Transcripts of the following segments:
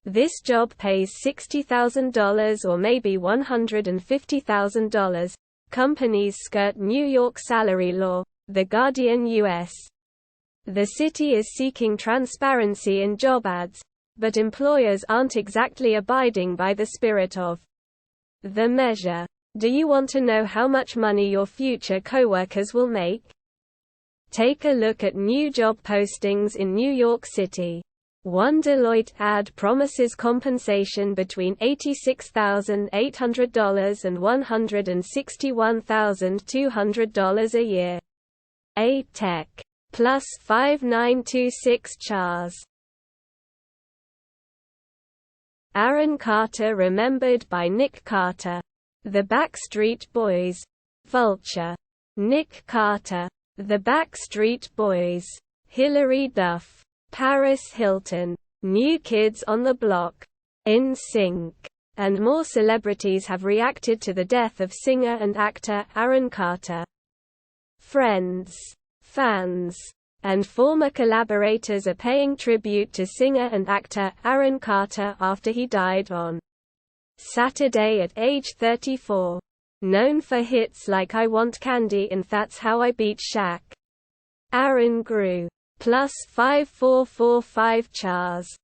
This job pays $60,000 or maybe $150,000. Companies skirt New York salary law. The Guardian US. The city is seeking transparency in job ads, but employers aren't exactly abiding by the spirit of the measure. Do you want to know how much money your future coworkers will make? Take a look at new job postings in New York City. One Deloitte ad promises compensation between $86,800 and $161,200 a year. A Tech. Plus 5926 Chars. Aaron Carter remembered by Nick Carter. The Backstreet Boys. Vulture. Nick Carter. The Backstreet Boys. Hilary Duff. Paris Hilton. New Kids on the Block. NSYNC. And more celebrities have reacted to the death of singer and actor Aaron Carter. Friends, fans, and former collaborators are paying tribute to singer and actor Aaron Carter after he died on Saturday at age 34. Known for hits like I Want Candy and That's How I Beat Shaq. Aaron grew. Plus 5445 Chars.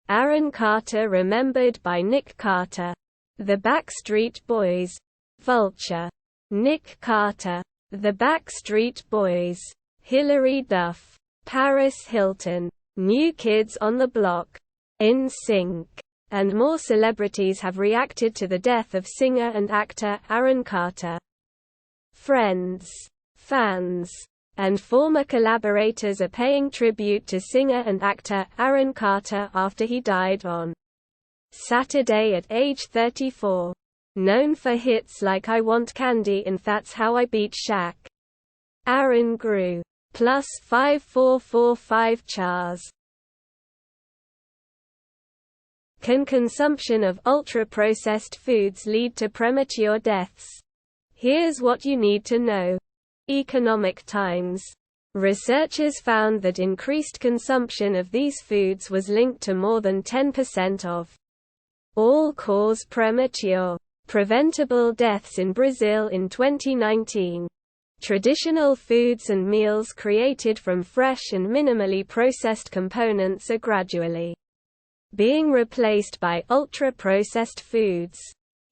Aaron Carter remembered by Nick Carter. The Backstreet Boys. Vulture. Nick Carter. The Backstreet Boys. Hilary Duff. Paris Hilton. New Kids on the Block. NSYNC. And more celebrities have reacted to the death of singer and actor Aaron Carter. Friends, fans, and former collaborators are paying tribute to singer and actor Aaron Carter after he died on Saturday at age 34. Known for hits like I Want Candy and That's How I Beat Shaq. Aaron grew. Plus 5445 Chars. Can consumption of ultra-processed foods lead to premature deaths? Here's what you need to know. Economic Times. Researchers found that increased consumption of these foods was linked to more than 10% of all-cause premature, preventable deaths in Brazil in 2019. Traditional foods and meals created from fresh and minimally processed components are gradually being replaced by ultra-processed foods,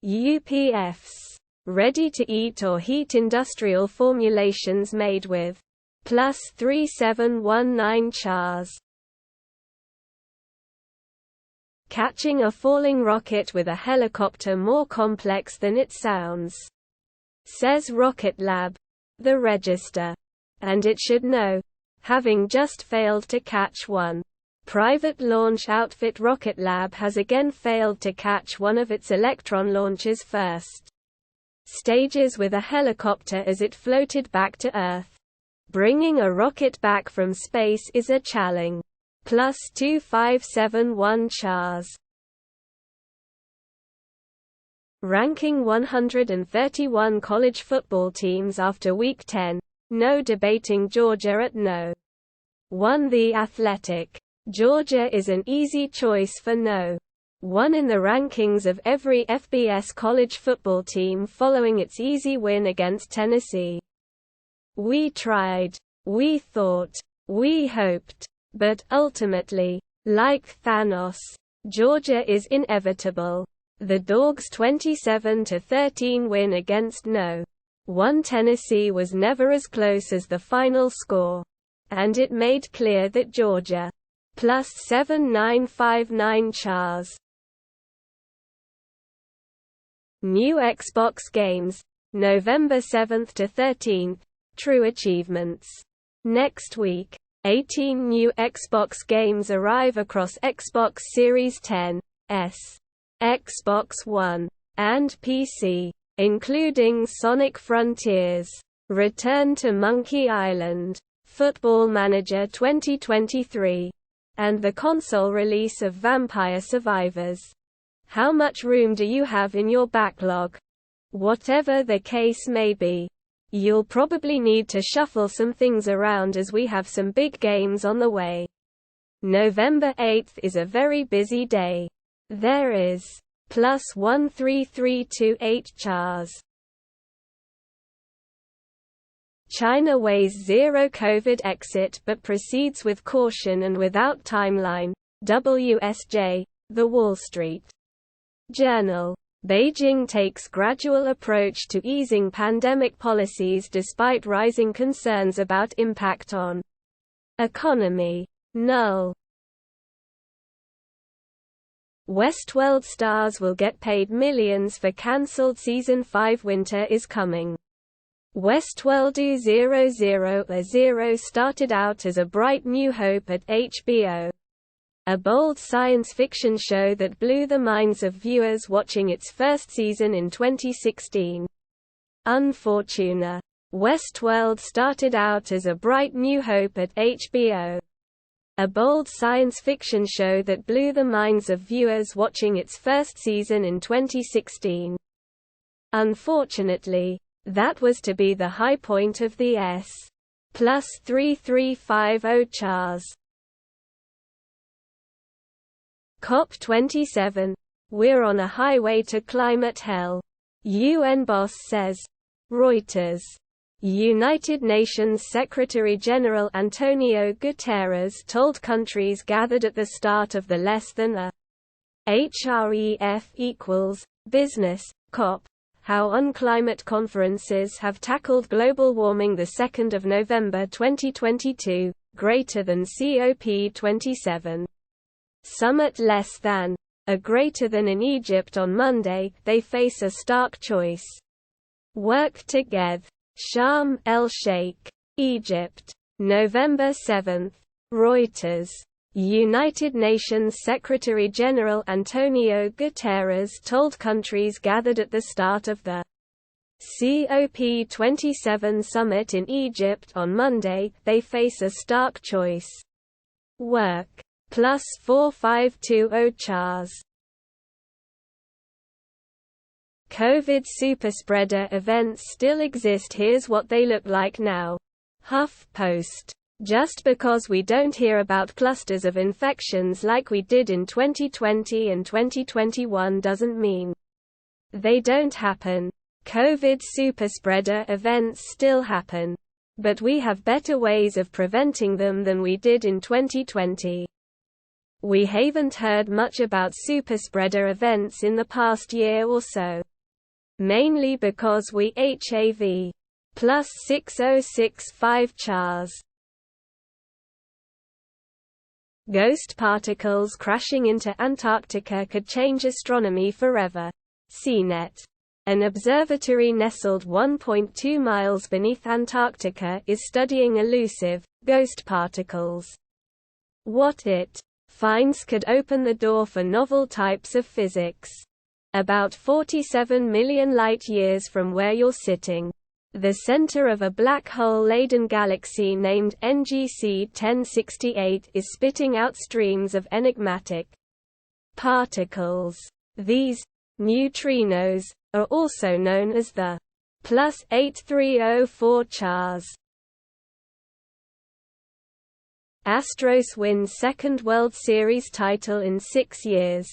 UPFs, ready-to-eat or heat industrial formulations made with plus 3719 Chars. Catching a falling rocket with a helicopter more complex than it sounds, says Rocket Lab, the Register. And it should know, having just failed to catch one. Private launch outfit Rocket Lab has again failed to catch one of its Electron launch's first stages with a helicopter as it floated back to Earth. Bringing a rocket back from space is a challenge. Plus 2571 Chars. Ranking 131 college football teams after Week 10. No debating Georgia at No. 1. The Athletic. Georgia is an easy choice for No. 1 in the rankings of every FBS college football team following its easy win against Tennessee. We tried. We thought. We hoped. But ultimately, like Thanos, Georgia is inevitable. The Dogs' 27-13 win against No. 1 Tennessee was never as close as the final score. And it made clear that Georgia. Plus 7959 Chars. New Xbox games, November 7th to 13th, true achievements. Next week, 18 new Xbox games arrive across Xbox Series X, S, Xbox One, and PC, including Sonic Frontiers, Return to Monkey Island, Football Manager 2023, and the console release of Vampire Survivors. How much room do you have in your backlog? Whatever the case may be, you'll probably need to shuffle some things around as we have some big games on the way. November 8 is a very busy day. There is +13328 chars. China weighs zero COVID exit but proceeds with caution and without timeline. WSJ, The Wall Street Journal. Beijing takes gradual approach to easing pandemic policies despite rising concerns about impact on economy. Null. Westworld stars will get paid millions for cancelled Season 5. Winter is coming. Westworld 2000 started out as a bright new hope at HBO. A bold science fiction show that blew the minds of viewers watching its first season in 2016. Unfortunate. Westworld started out as a bright new hope at HBO. A bold science fiction show that blew the minds of viewers watching its first season in 2016. Unfortunately, that was to be the high point of the +3350 chars. COP27. We're on a highway to climate hell. UN boss says. Reuters. United Nations Secretary-General Antonio Guterres told countries gathered at the start of the less than a href business COP how on climate conferences have tackled global warming. 2 November 2022, greater than COP27. Summit less than a greater than in Egypt on Monday. They face a stark choice. Work together. Sharm el-Sheikh, Egypt. November 7. Reuters. United Nations Secretary-General Antonio Guterres told countries gathered at the start of the COP27 summit in Egypt on Monday, they face a stark choice. Work. +4520 chars. COVID superspreader events still exist. Here's what they look like now. HuffPost. Just because we don't hear about clusters of infections like we did in 2020 and 2021 doesn't mean they don't happen. COVID superspreader events still happen. But we have better ways of preventing them than we did in 2020. We haven't heard much about superspreader events in the past year or so. Mainly because we HAV +6065 chars. Ghost particles crashing into Antarctica could change astronomy forever. CNET. An observatory nestled 1.2 miles beneath Antarctica is studying elusive, ghost particles. What it finds could open the door for novel types of physics. About 47 million light-years from where you're sitting, the center of a black hole-laden galaxy named NGC 1068 is spitting out streams of enigmatic particles. These neutrinos are also known as the +8304 chars. Astros win second World Series title in 6 years.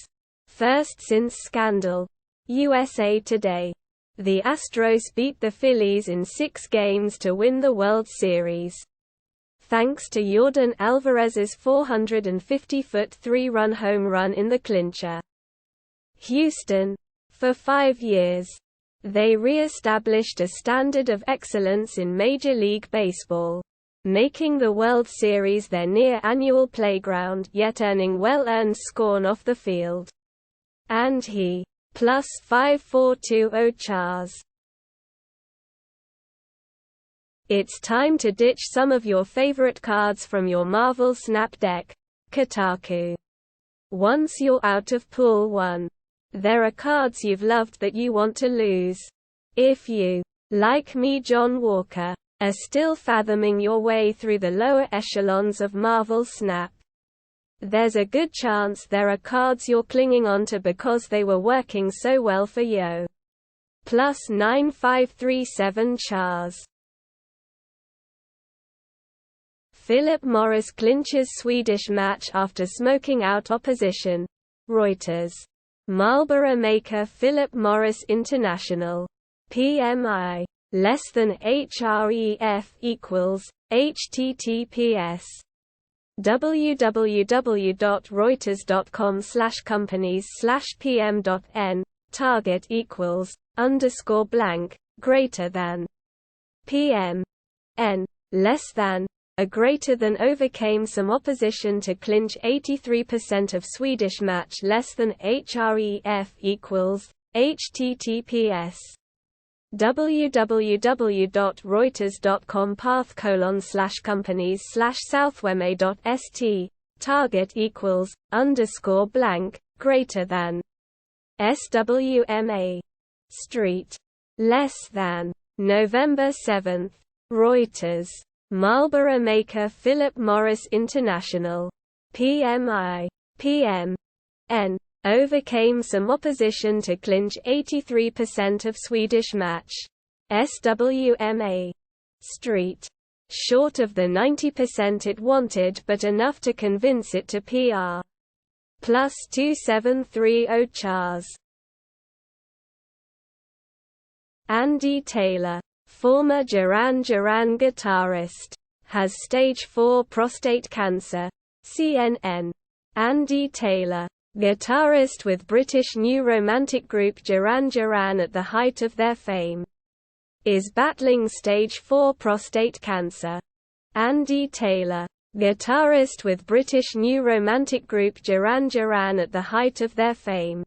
First since scandal. USA Today. The Astros beat the Phillies in 6 games to win the World Series. Thanks to Yordan Alvarez's 450-foot 3-run home run in the clincher. Houston. For 5 years, they re-established a standard of excellence in Major League Baseball, making the World Series their near-annual playground, yet earning well-earned scorn off the field. And he +5420 chars. It's time to ditch some of your favorite cards from your Marvel Snap deck. Kotaku. Once you're out of Pool 1, there are cards you've loved that you want to lose. If you, like me John Walker, are still fathoming your way through the lower echelons of Marvel Snap, there's a good chance there are cards you're clinging on to because they were working so well for you. +9537 chars. Philip Morris clinches Swedish match after smoking out opposition. Reuters. Marlboro maker Philip Morris International. PMI. Less than HREF equals. https www.reuters.com/companies/pm.n target equals _blank greater than pm n less than a greater than overcame some opposition to clinch 83% of Swedish match less than HREF equals https www.reuters.com/companies/southweme.st target equals _blank greater than SWMA Street less than November 7. Reuters. Marlboro maker Philip Morris International. PMI. PM. N. Overcame some opposition to clinch 83% of Swedish match. SWMA Street. Short of the 90% it wanted but enough to convince it to PR. Plus 2730 Chars. Andy Taylor, former Duran Duran guitarist, has stage 4 prostate cancer. CNN. Andy Taylor, guitarist with British new romantic group Duran Duran at the height of their fame, is battling stage 4 prostate cancer. Andy Taylor, guitarist with British new romantic group Duran Duran at the height of their fame,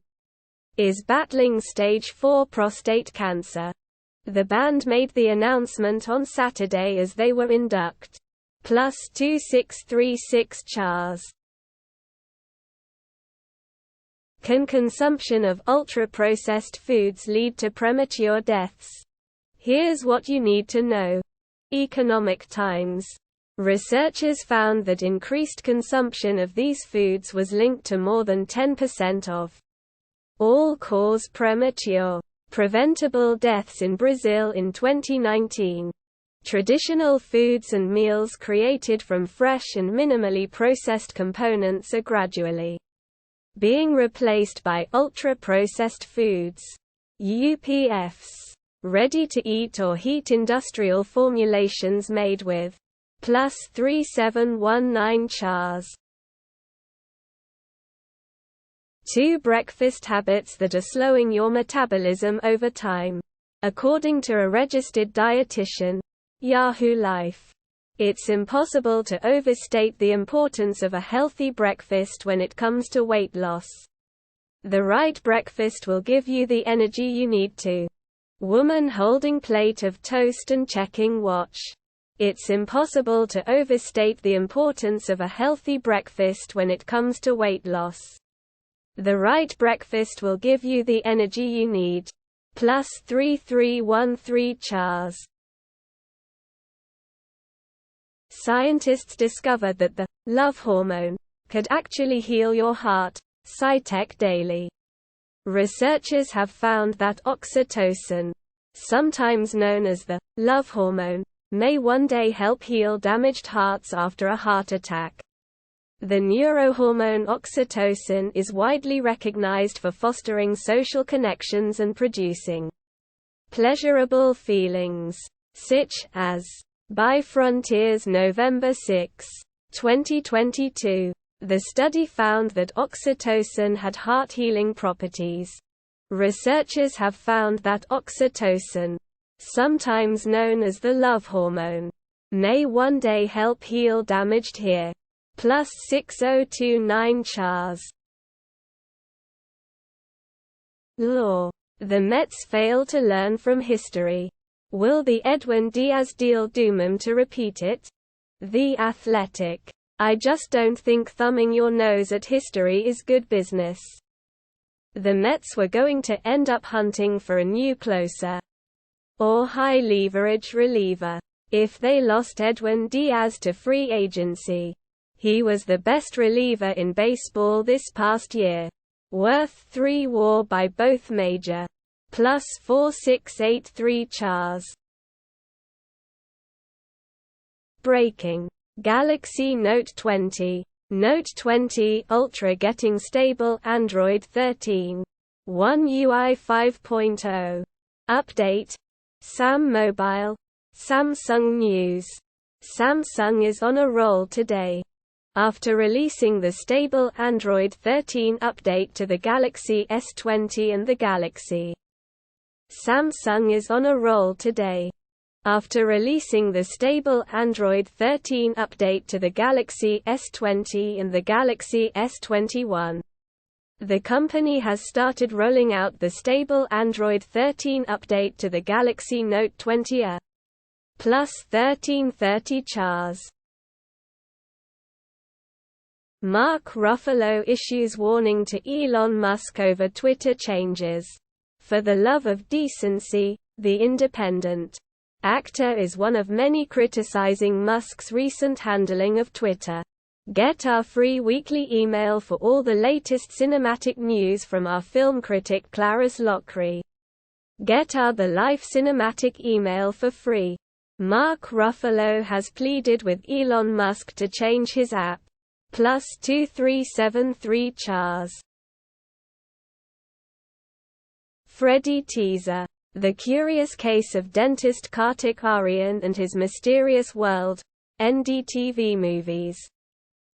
is battling stage 4 prostate cancer. The band made the announcement on Saturday as they were induct. Plus 2636 Chars. Can consumption of ultra-processed foods lead to premature deaths? Here's what you need to know. Economic Times. Researchers found that increased consumption of these foods was linked to more than 10% of all-cause premature, preventable deaths in Brazil in 2019. Traditional foods and meals created from fresh and minimally processed components are gradually being replaced by ultra-processed foods, UPFs, ready-to-eat or heat industrial formulations made with plus 3719 Chars. 2 breakfast habits that are slowing your metabolism over time. According to a registered dietitian, Yahoo Life. It's impossible to overstate the importance of a healthy breakfast when it comes to weight loss. The right breakfast will give you the energy you need to. Woman holding plate of toast and checking watch. It's impossible to overstate the importance of a healthy breakfast when it comes to weight loss. The right breakfast will give you the energy you need. Plus 3313 Chars. Scientists discovered that the love hormone could actually heal your heart. SciTech Daily. Researchers have found that oxytocin, sometimes known as the love hormone, may one day help heal damaged hearts after a heart attack. The neurohormone oxytocin is widely recognized for fostering social connections and producing pleasurable feelings, such as by Frontiers November 6, 2022. The study found that oxytocin had heart-healing properties. Researchers have found that oxytocin, sometimes known as the love hormone, may one day help heal damaged hair. Plus 6029 Chars. Law. The Mets fail to learn from history. Will the Edwin Diaz deal doom them to repeat it? The Athletic. I just don't think thumbing your nose at history is good business. The Mets were going to end up hunting for a new closer or high-leverage reliever. If they lost Edwin Diaz to free agency, he was the best reliever in baseball this past year. Worth 3 WAR by both major. Plus 4683 Chars. Breaking. Galaxy Note 20. Note 20 Ultra getting stable Android 13.1 UI 5.0. Update. Sam Mobile. Samsung News. Samsung is on a roll today. After releasing the stable Android 13 update to the Galaxy S20 and the Galaxy. Samsung is on a roll today. After releasing the stable Android 13 update to the Galaxy S20 and the Galaxy S21. The company has started rolling out the stable Android 13 update to the Galaxy Note 20 Plus 1330 Chars. Mark Ruffalo issues warning to Elon Musk over Twitter changes. For the love of decency, The Independent. Actor is one of many criticizing Musk's recent handling of Twitter. Get our free weekly email for all the latest cinematic news from our film critic Clarice Lochry. Get our The Life cinematic email for free. Mark Ruffalo has pleaded with Elon Musk to change his app. Plus 2373 Chars. Freddy teaser. The Curious Case of Dentist Kartik Aaryan and His Mysterious World. NDTV Movies.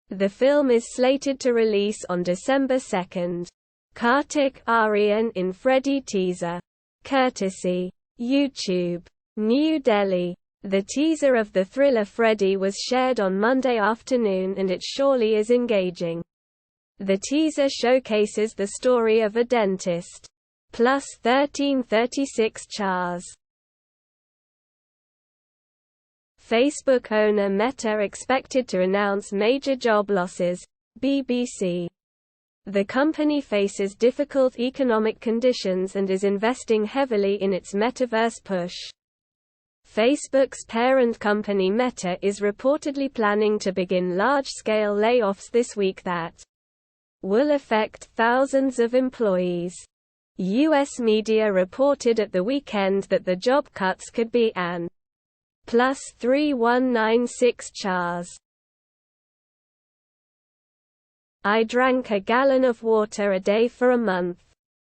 The film is slated to release on December 2. Kartik Aaryan in Freddy teaser. Courtesy. YouTube. New Delhi. The teaser of the thriller Freddy was shared on Monday afternoon and it surely is engaging. The teaser showcases the story of a dentist. Plus 1336 Chars. Facebook owner Meta expected to announce major job losses. BBC. The company faces difficult economic conditions and is investing heavily in its metaverse push. Facebook's parent company Meta is reportedly planning to begin large-scale layoffs this week that will affect thousands of employees. U.S. media reported at the weekend that the job cuts could be an plus 3196 Chars. I drank a gallon of water a day for a month.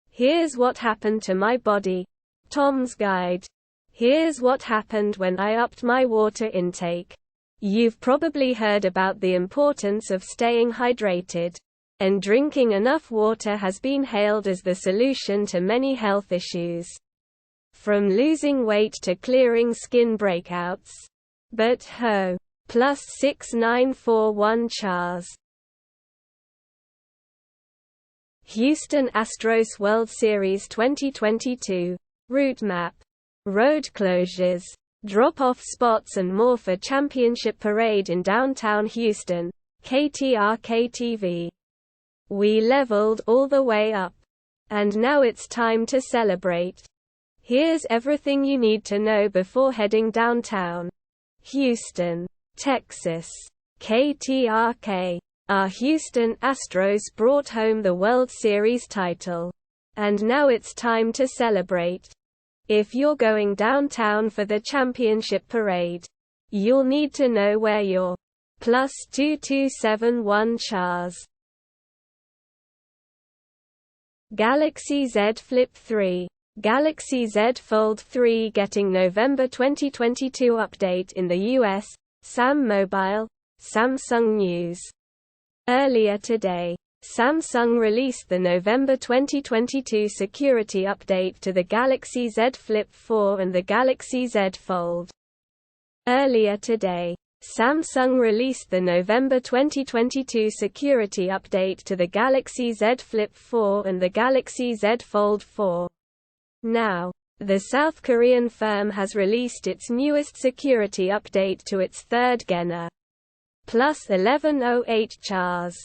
Here's what happened to my body. Tom's Guide. Here's what happened when I upped my water intake. You've probably heard about the importance of staying hydrated. And drinking enough water has been hailed as the solution to many health issues. From losing weight to clearing skin breakouts. But ho! Plus 6941 Chars. Houston Astros World Series 2022. Route map. Road closures. Drop-off spots and more for championship parade in downtown Houston. KTRK-TV. We leveled all the way up. And now it's time to celebrate. Here's everything you need to know before heading downtown. Houston, Texas. KTRK. Our Houston Astros brought home the World Series title. And now it's time to celebrate. If you're going downtown for the championship parade, you'll need to know where you're. Plus 2271 Chars. Galaxy Z Flip 3. Galaxy Z Fold 3 getting November 2022 update in the US. Sam Mobile. Samsung News. Earlier today, Samsung released the November 2022 security update to the Galaxy Z Flip 4 and the Galaxy Z Fold. Earlier today, Samsung released the November 2022 security update to the Galaxy Z Flip 4 and the Galaxy Z Fold 4. Now, the South Korean firm has released its newest security update to its third Gen A. Plus 1108 Chars.